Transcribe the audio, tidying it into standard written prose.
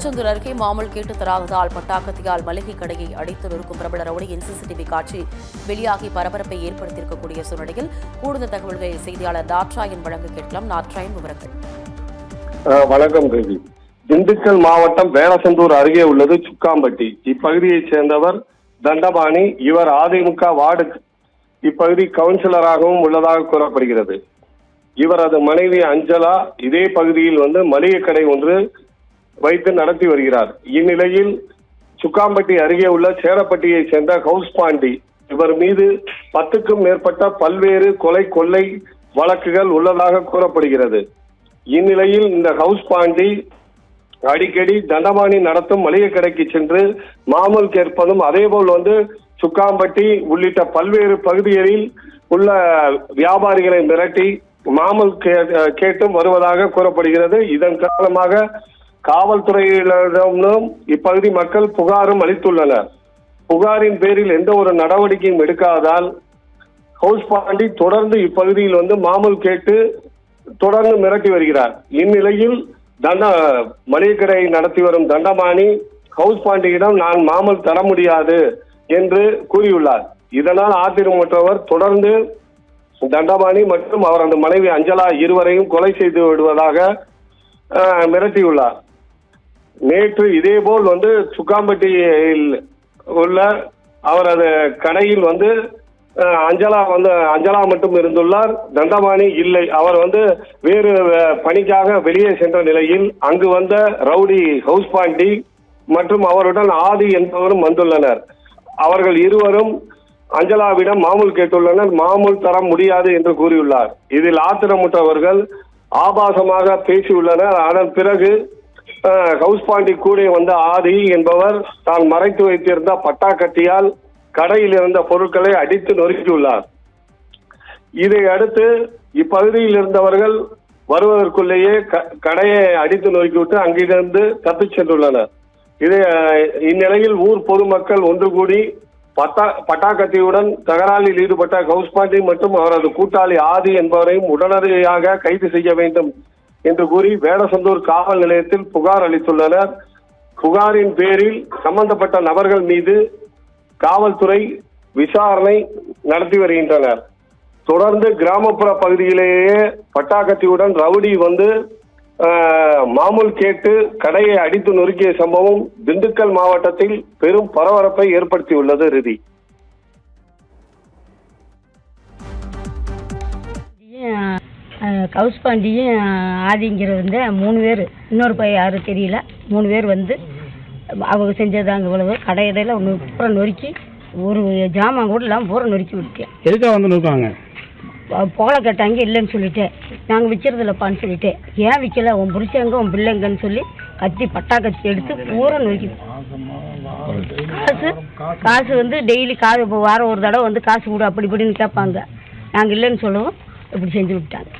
வேடச்சந்தூர் அருகே மாமூல் கேட்டு தராததால் பட்டாக்கத்தியால் மளிகை கடையை அடைத்து நிற்கும் பிரபல ரவுடியின் சிசிடிவி காட்சி வெளியாகி பரபரப்பை ஏற்படுத்தியிருக்கக்கூடிய சூழ்நிலையில் கூடுதல் தகவல்களை செய்தியாளர் நாட்ராயன் வழங்க கேட்கலாம். நாட்ராயன், விவரங்கள். வணக்கம் தேவி. திண்டுக்கல் மாவட்டம் வேடச்சந்தூர் அருகே உள்ளது சுக்காம்பட்டி. இப்பகுதியைச் சேர்ந்தவர் தண்டபாணி. இவர் அதிமுக வார்டு இப்பகுதி கவுன்சிலராகவும் உள்ளதாக கூறப்படுகிறது. இவரது மனைவி அஞ்சலா இதே பகுதியில் மளிகை கடை ஒன்று வைத்து நடத்தி வருகிறார். இந்நிலையில் சுக்காம்பட்டி அருகே உள்ள சேரப்பட்டியை சேர்ந்த ஹவுஸ் பாண்டி இவர் மீது 10க்கும் மேற்பட்ட பல்வேறு கொலை கொள்ளை வழக்குகள் உள்ளதாக கூறப்படுகிறது. இந்நிலையில் இந்த ஹவுஸ் பாண்டி அடிக்கடி தண்டபாணி நடத்தும் மளிகை கடைக்கு சென்று மாமூல் கேட்பதும், அதேபோல் சுக்காம்பட்டி உள்ளிட்ட பல்வேறு பகுதிகளில் உள்ள வியாபாரிகளை மிரட்டி மாமூல் கேட்டும் வருவதாக கூறப்படுகிறது. இதன் காரணமாக காவல்துறையினரிடம் இப்பகுதி மக்கள் புகாரும் அளித்துள்ளனர். புகாரின் பேரில் எந்த ஒரு நடவடிக்கையும் எடுக்காததால் ஹவுஸ் பாண்டி தொடர்ந்து இப்பகுதியில் மாமூல் கேட்டு தொடர்ந்து மிரட்டி வருகிறார். இந்நிலையில் மளிகை கடை நடத்தி வரும் தண்டபாணி ஹவுஸ் பாண்டியிடம் நான் மாமூல் தர முடியாது என்று கூறியுள்ளார். இதனால் ஆத்திரமுற்றவர் தொடர்ந்து தண்டபாணி மற்றும் அவரது மனைவி அஞ்சலா இருவரையும் கொலை செய்து விடுவதாக மிரட்டியுள்ளார். நேற்று இதேபோல் சுக்காம்பட்டியில் உள்ள அவரது கடையில் அஞ்சலா மட்டும் இருந்துள்ளார். தண்டபாணி இல்லை. அவர் வேறு பணிக்காக வெளியே சென்ற நிலையில் அங்கு வந்த ரவுடி ஹவுஸ் பாண்டி மற்றும் அவருடன் ஆதி என்பவரும் வந்துள்ளனர். அவர்கள் இருவரும் அஞ்சலாவிடம் மாமூல் கேட்டுள்ளனர். மாமூல் தர முடியாது என்று கூறியுள்ளார். இதில் ஆத்திரமுற்றவர்கள் ஆபாசமாக பேசியுள்ளனர். அதன் பிறகு ஹவுஸ் பாண்டி கூட வந்த ஆதி என்பவர் தான் மறைத்து வைத்திருந்த பட்டாக்கத்தியால் கடையில் இருந்த பொருட்களை அடித்து நொறுக்கியுள்ளார். இதை அடுத்து இப்பகுதியில் இருந்தவர்கள் வருவதற்குள்ளேயே கடையை அடித்து நொறுக்கிவிட்டு அங்கிருந்து தப்பிச் சென்றுள்ளனர். இந்நிலையில் ஊர் பொதுமக்கள் ஒன்று கூடி பட்டாக்கத்தியுடன் தகராறில் ஈடுபட்ட ஹவுஸ் பாண்டி மற்றும் அவரது கூட்டாளி ஆதி என்பவரையும் உடனடியாக கைது செய்ய வேண்டும் என்று கூறி வேடச்சந்தூர் காவல் நிலையத்தில் புகார் அளித்துள்ளனர். புகாரின் பேரில் சம்பந்தப்பட்ட நபர்கள் மீது காவல்துறை விசாரணை நடத்தி வருகின்றனர். தொடர்ந்து கிராமப்புற பகுதியிலேயே பட்டாக்கத்தியுடன் ரவுடி மாமூல் கேட்டு கடையை அடித்து நொறுக்கிய சம்பவம் திண்டுக்கல் மாவட்டத்தில் பெரும் பரபரப்பை ஏற்படுத்தியுள்ளது. ரிதி, ஹவுஸ் பாண்டியும் ஆதிங்கிறது 3 பேர், இன்னொரு பையன் யாரும் தெரியல, 3 பேர் அவங்க செஞ்சதாங்க. இவ்வளவு கடையிடையில பூரா நொறுக்கி ஒரு ஜாமான் கூட இல்லாமல் பூரா நொறுக்கி விட்டேன். எதுக்காக நொறுக்காங்க? புகழை கேட்டாங்க, இல்லைன்னு சொல்லிட்டேன். நாங்கள் விற்கிறது இல்லைப்பான்னு சொல்லிட்டேன். ஏன் விற்கல, உன் புருஷங்க உன் பிள்ளைங்கன்னு சொல்லி பட்டாக்கத்தி எடுத்து பூரா நொறுக்கி. காசு டெய்லி வாரம் ஒரு தடவை காசு கொடு அப்படி இப்படின்னு கேட்பாங்க. நாங்கள் இல்லைன்னு சொல்லவும் இப்படி செஞ்சு விட்டாங்க.